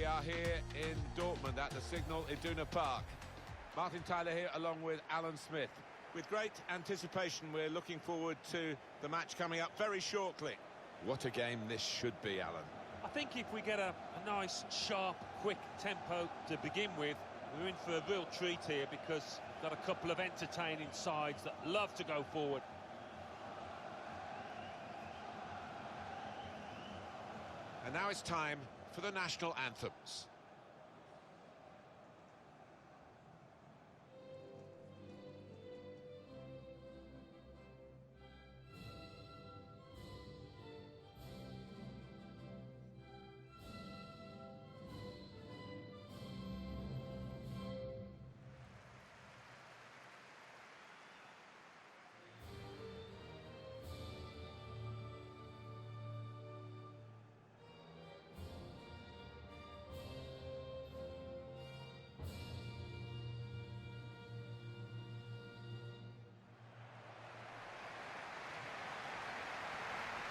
are here in Dortmund at the Signal Iduna Park. Martin Tyler here along with Alan Smith. With great anticipation, we're looking forward to the match coming up very shortly. What a game this should be, Alan. I think if we get a nice, sharp, quick tempo to begin with, we're in for a real treat here because we've got a couple of entertaining sides that love to go forward. And now it's time for the national anthems.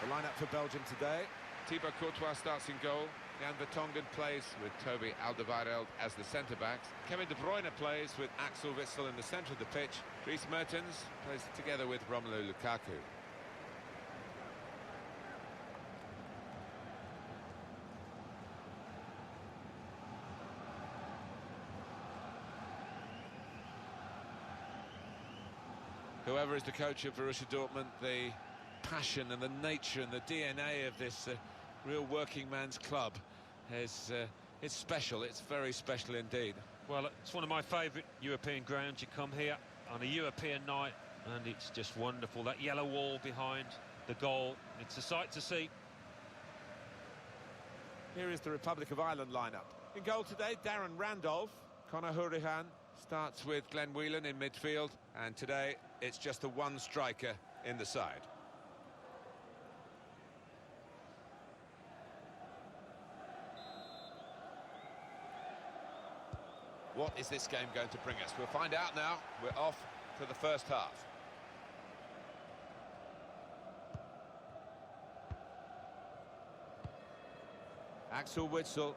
The lineup for Belgium today: Thibaut Courtois starts in goal. Jan Vertonghen plays with Toby Alderweireld as the centre-backs. Kevin De Bruyne plays with Axel Witsel in the centre of the pitch. Dries Mertens plays together with Romelu Lukaku. Whoever is the coach of Borussia Dortmund, the passion and the nature and the DNA of this real working man's club is it's special. It's very special indeed. Well, it's one of my favourite European grounds. You come here on a European night and it's just wonderful. That yellow wall behind the goal, it's a sight to see. Here is the Republic of Ireland lineup. In goal today, Darren Randolph. Conor Hourihane starts with Glenn Whelan in midfield, and today it's just the one striker in the side. What is this game going to bring us? We'll find out now. We're off to the first half. Axel Witsel.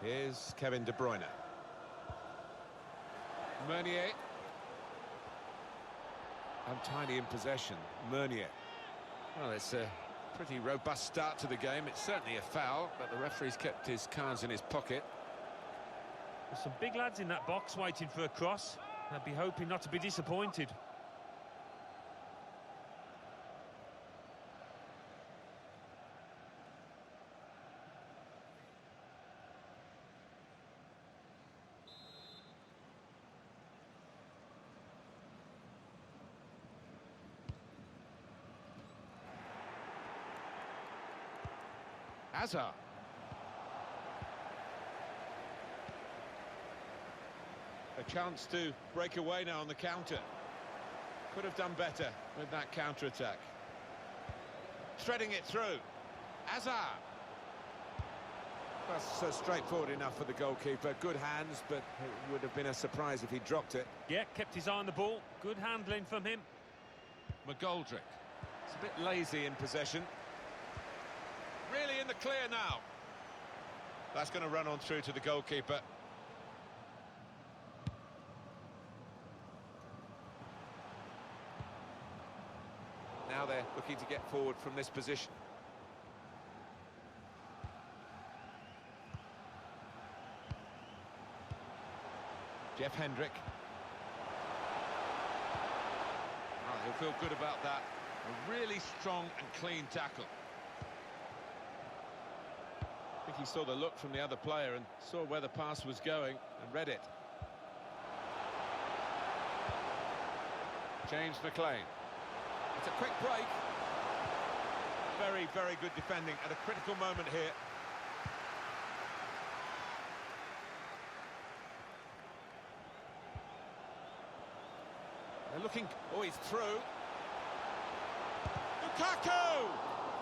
Here's Kevin De Bruyne. Meunier. Untidy in possession. Meunier. Well, it's a pretty robust start to the game. It's certainly a foul, but the referee's kept his cards in his pocket. There's some big lads in that box waiting for a cross. I'd be hoping not to be disappointed. Hazard. A chance to break away now on the counter. Could have done better with that counter-attack. Threading it through. Hazard. That's straightforward enough for the goalkeeper. Good hands, but it would have been a surprise if he dropped it. Yeah, kept his eye on the ball. Good handling from him. McGoldrick. It's a bit lazy in possession. Really in the clear now. That's going to run on through to the goalkeeper. Now they're looking to get forward from this position. Jeff Hendrick. Oh, he'll feel good about that. A really strong and clean tackle. I think he saw the look from the other player and saw where the pass was going and read it. James McLean. It's a quick break. Very, very good defending at a critical moment here. They're looking... Oh, he's through. Lukaku!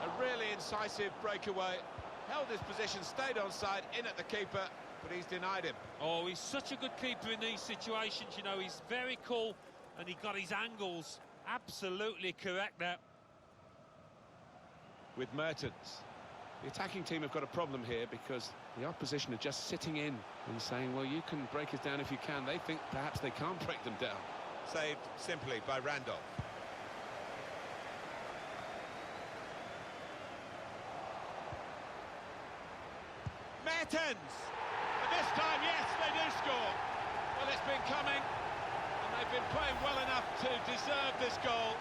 A really incisive breakaway. Held his position, stayed onside, in at the keeper, but he's denied him. Oh, he's such a good keeper in these situations, you know, he's very cool, and he got his angles absolutely correct there. With Mertens. The attacking team have got a problem here because the opposition are just sitting in and saying, well, you can break us down if you can. They think perhaps they can't break them down. Saved simply by Randolph. Mertens! And this time, yes, they do score. Well, it's been coming, and they've been playing well enough to deserve this goal.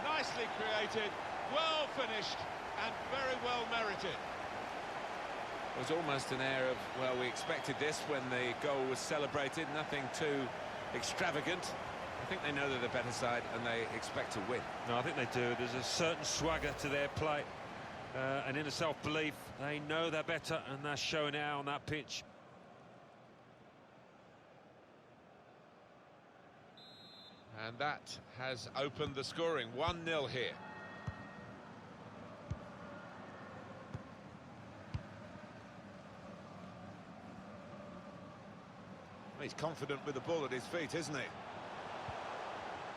Nicely created, well finished, and very well merited. It was almost an air of, well, we expected this when the goal was celebrated. Nothing too extravagant. I think they know they're the better side and they expect to win. No, I think they do. There's a certain swagger to their play, an inner self-belief. They know they're better, and they're showing it out on that pitch. And that has opened the scoring. 1-0 here. He's confident with the ball at his feet, isn't he?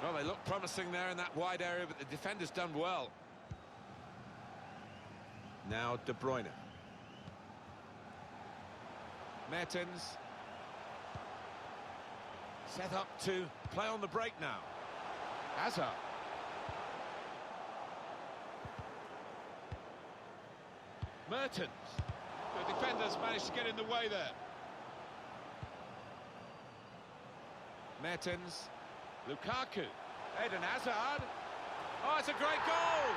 Well, they look promising there in that wide area, but the defender's done well. Now De Bruyne. Mertens. Set up to play on the break now. Hazard. Mertens. The defenders managed to get in the way there. Mertens. Lukaku. Eden Hazard. Oh, it's a great goal!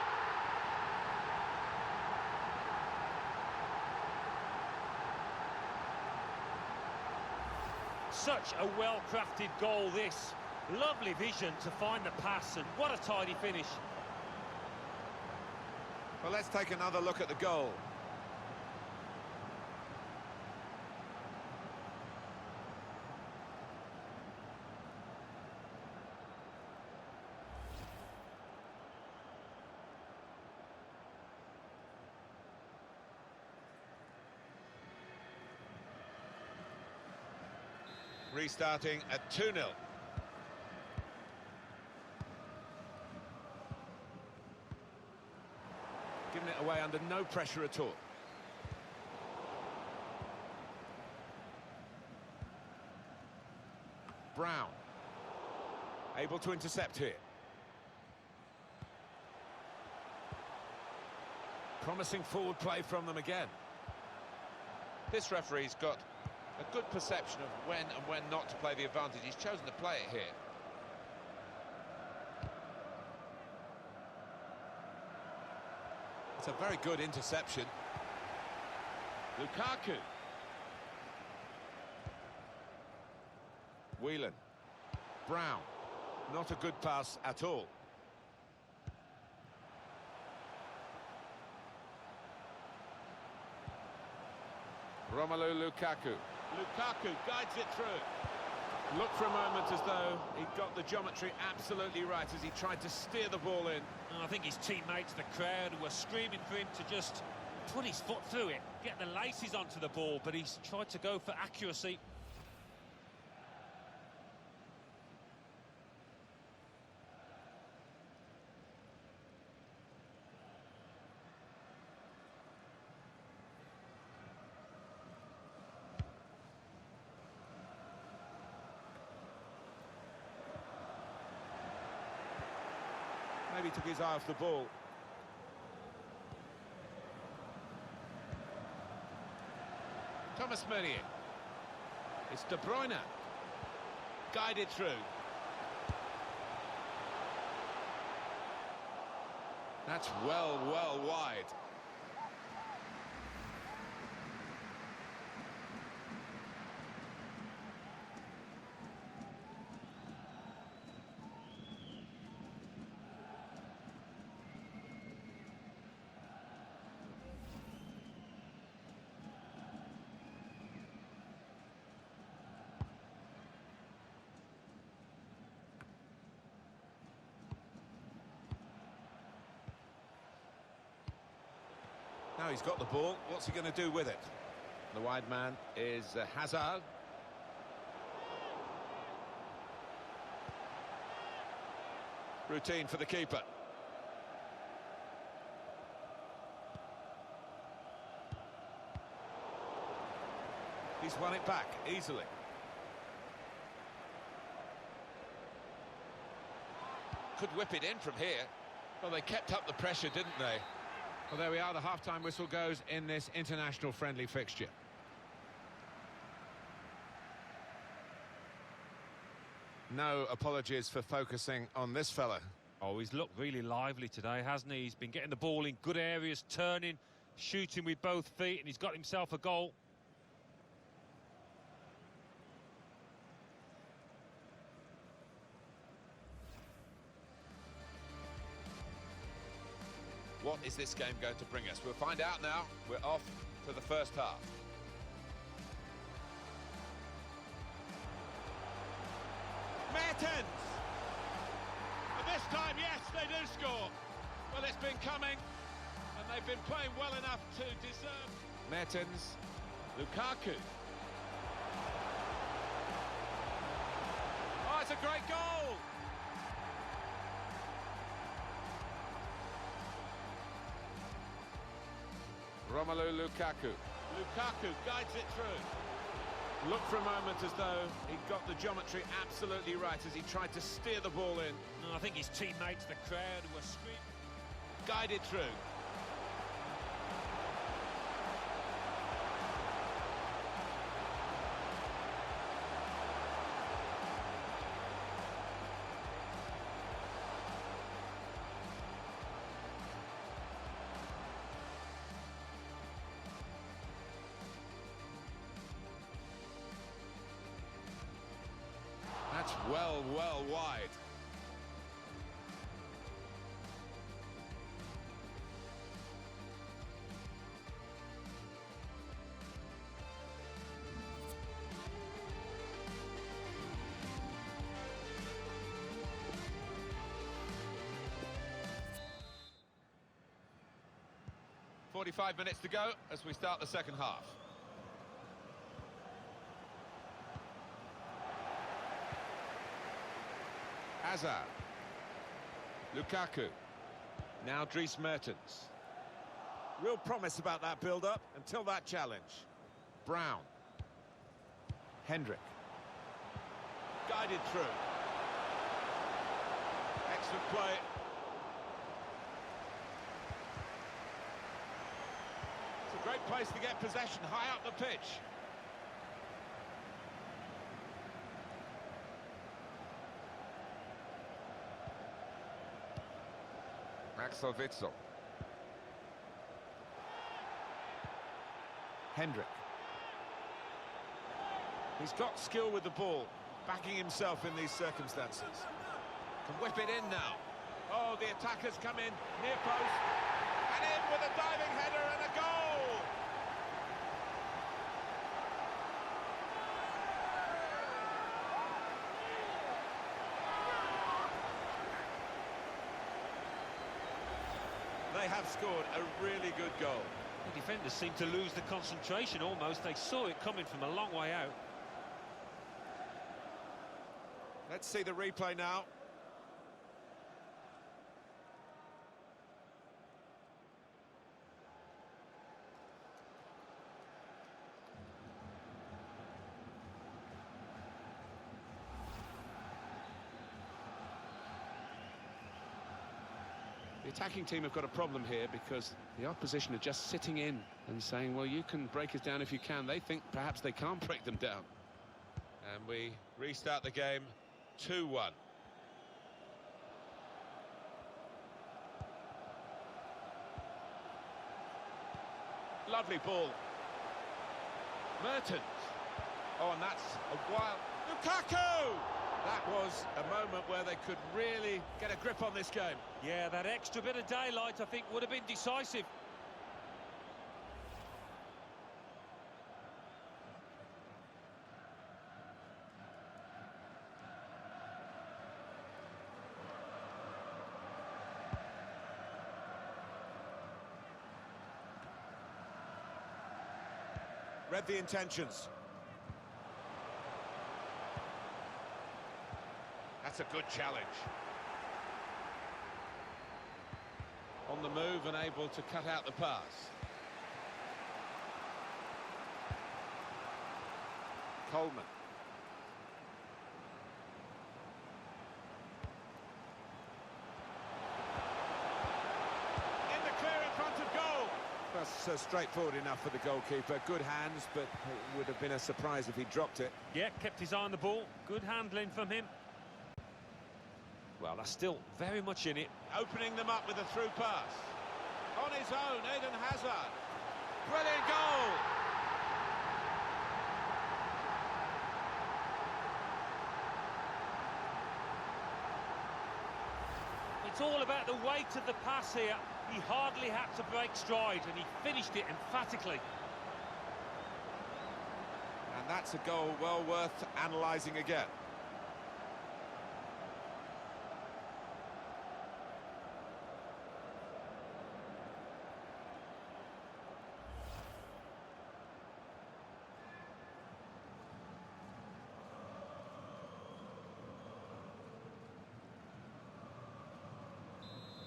Such a well-crafted goal, this. Lovely vision to find the pass, and what a tidy finish. Well, let's take another look at the goal. Restarting at 2-0. Giving it away under no pressure at all. Brown. Able to intercept here. Promising forward play from them again. This referee's got a good perception of when and when not to play the advantage. He's chosen to play it here. It's a very good interception. Lukaku. Whelan. Brown. Not a good pass at all. Romelu Lukaku. Lukaku guides it through. Looked for a moment as though he got the geometry absolutely right as he tried to steer the ball in. And I think his teammates, the crowd, were screaming for him to just put his foot through it, get the laces onto the ball, but he's tried to go for accuracy. Maybe took his eye off the ball. Thomas Meunier. It's De Bruyne. Guided through. That's well wide. Now he's got the ball, what's he going to do with it? The wide man is Hazard. Routine for the keeper. He's won it back easily. Could whip it in from here. Well, they kept up the pressure, didn't they? Well, there we are. The half-time whistle goes in this international friendly fixture. No apologies for focusing on this fella. Oh, he's looked really lively today, hasn't he? He's been getting the ball in good areas, turning, shooting with both feet, and he's got himself a goal. What is this game going to bring us? We'll find out now. We're off to the first half. Mertens! And this time, yes, they do score. Well, it's been coming, and they've been playing well enough to deserve. Mertens. Lukaku. Oh, it's a great goal! Romelu Lukaku. Lukaku guides it through. Looked for a moment as though he got the geometry absolutely right as he tried to steer the ball in. No, I think his teammates, the crowd, who were screaming. Guided through. That's well wide. "45 minutes to go as we start the second half. Hazard. Lukaku. Now Dries Mertens. Real promise about that build-up until that challenge. Brown. Hendrick. Guided through. Excellent play. It's a great place to get possession, high up the pitch. Axel Witsel. Hendrick. He's got skill with the ball, backing himself in these circumstances. Can whip it in now. Oh, the attackers come in, near post, and in with a diving header and a goal! They have scored a really good goal. The defenders seem to lose the concentration almost. They saw it coming from a long way out. Let's see the replay now. The attacking team have got a problem here because the opposition are just sitting in and saying, well, you can break us down if you can. They think perhaps they can't break them down. And we restart the game 2-1. Lovely ball. Mertens. Oh, and that's a wild... Lukaku! That was a moment where they could really get a grip on this game. Yeah, that extra bit of daylight, I think, would have been decisive. Read the intentions. That's a good challenge. On the move and able to cut out the pass. Coleman. In the clear in front of goal. That's straightforward enough for the goalkeeper. Good hands, but it would have been a surprise if he dropped it. Yeah, kept his eye on the ball. Good handling from him. Well, that's still very much in it. Opening them up with a through pass. On his own, Eden Hazard. Brilliant goal! It's all about the weight of the pass here. He hardly had to break stride, and he finished it emphatically. And that's a goal well worth analysing again.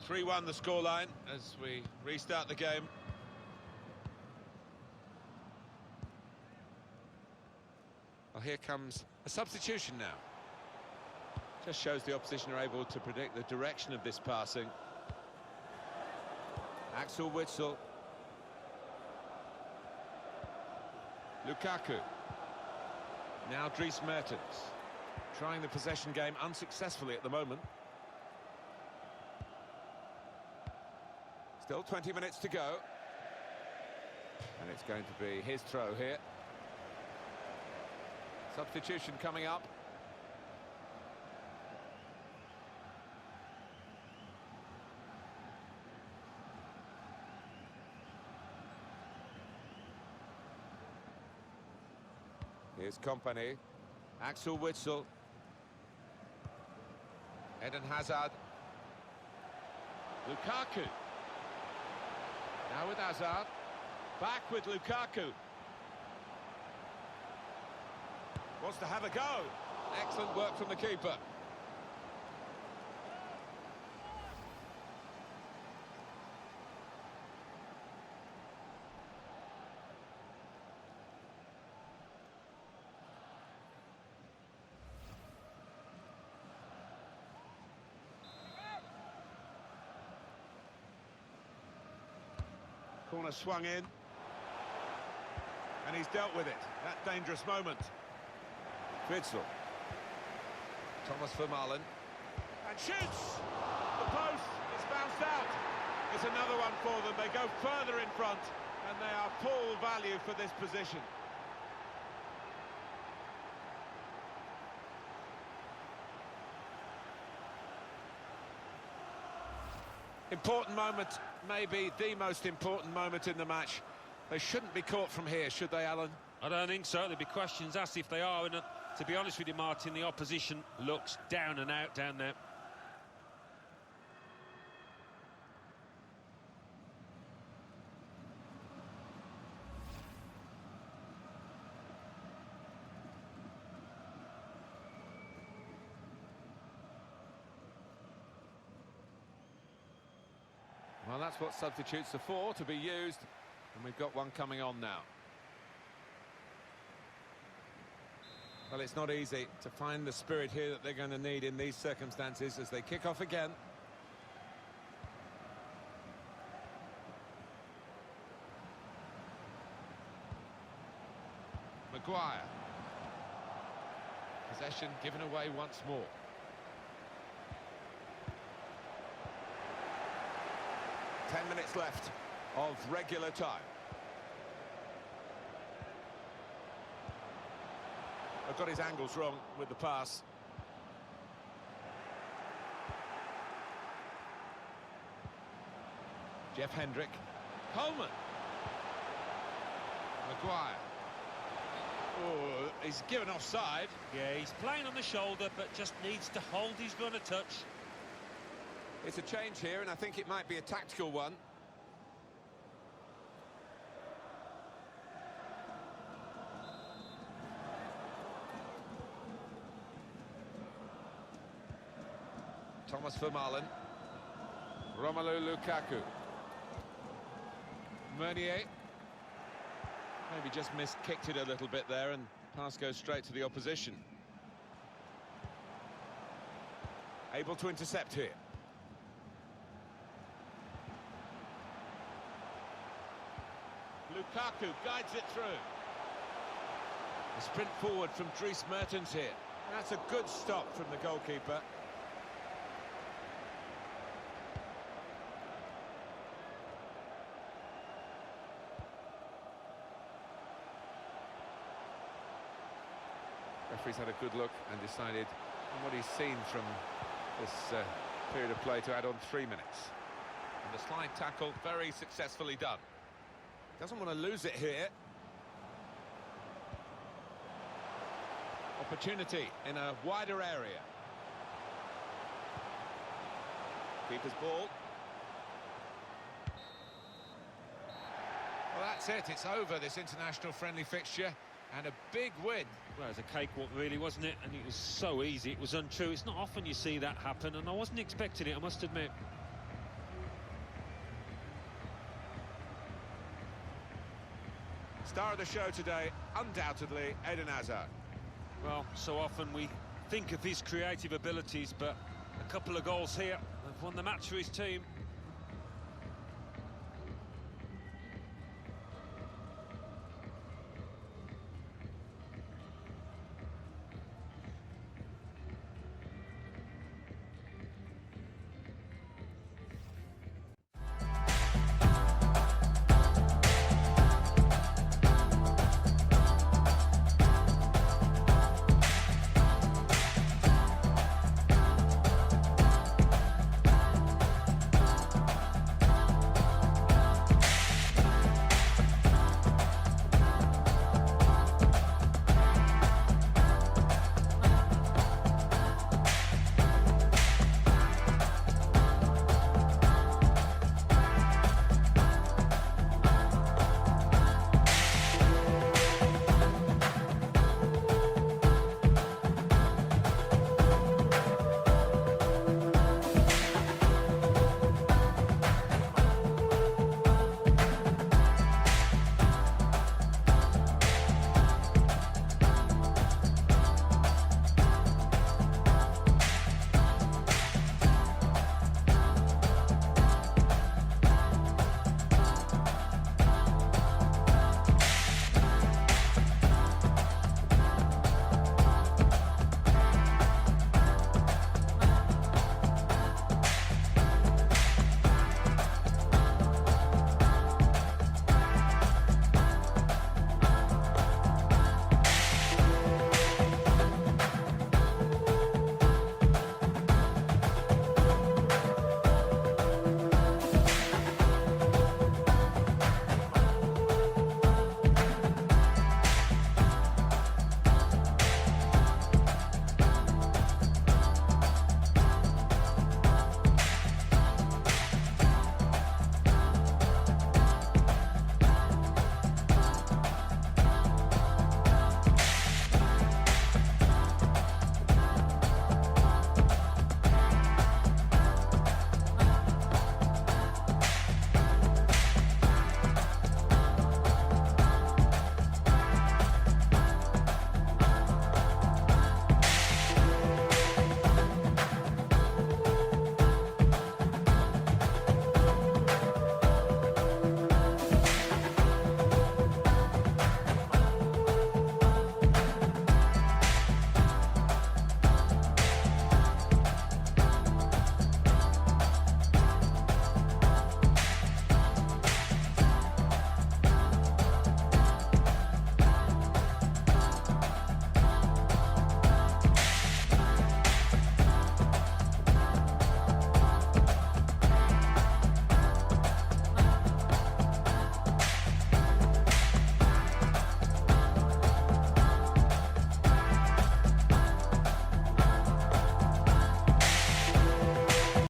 (3-1) the scoreline as we restart the game. Well, here comes a substitution now. Just shows the opposition are able to predict the direction of this passing. Axel Witsel. Lukaku. Now Dries Mertens. Trying the possession game unsuccessfully at the moment. Still 20 minutes to go. And it's going to be his throw here. Substitution coming up. Here's Kompany. Axel Witsel. Eden Hazard. Lukaku. Now with Hazard. Back with Lukaku. Wants to have a go. Excellent work from the keeper. Corner swung in. And he's dealt with it. That dangerous moment. Witsel. Thomas Vermaelen. And shoots! The post is bounced out. It's another one for them. They go further in front. And they are full value for this position. Important moment, maybe the most important moment in the match. They shouldn't be caught from here, should they, Alan? I don't think so. There'll be questions asked if they are. And to be honest with you, Martin, the opposition looks down and out down there. Well, that's what substitutes are for, to be used. And we've got one coming on now. Well, it's not easy to find the spirit here that they're going to need in these circumstances as they kick off again. Maguire. Possession given away once more. Ten minutes left of regular time. I've got his angles wrong with the pass. Jeff Hendrick. Coleman. Maguire. Oh, he's given offside. Yeah, he's playing on the shoulder, but just needs to hold his gun a touch. It's a change here, and I think it might be a tactical one. Thomas Vermaelen. Romelu Lukaku. Meunier. Maybe just kicked it a little bit there, and Pass goes straight to the opposition. Able to intercept here. Lukaku guides it through. A sprint forward from Dries Mertens here. That's a good stop from the goalkeeper. Referee's had a good look and decided on what he's seen from this period of play to add on 3 minutes. And the slide tackle very successfully done. Doesn't want to lose it here. Opportunity in a wider area. Keeper's ball. Well, that's it. It's over, this international friendly fixture. And a big win. Well, it was a cakewalk, really, wasn't it? And it was so easy, it was untrue. It's not often you see that happen, and I wasn't expecting it, I must admit. Star of the show today, undoubtedly, Eden Hazard. Well, so often we think of his creative abilities, but a couple of goals here have won the match for his team.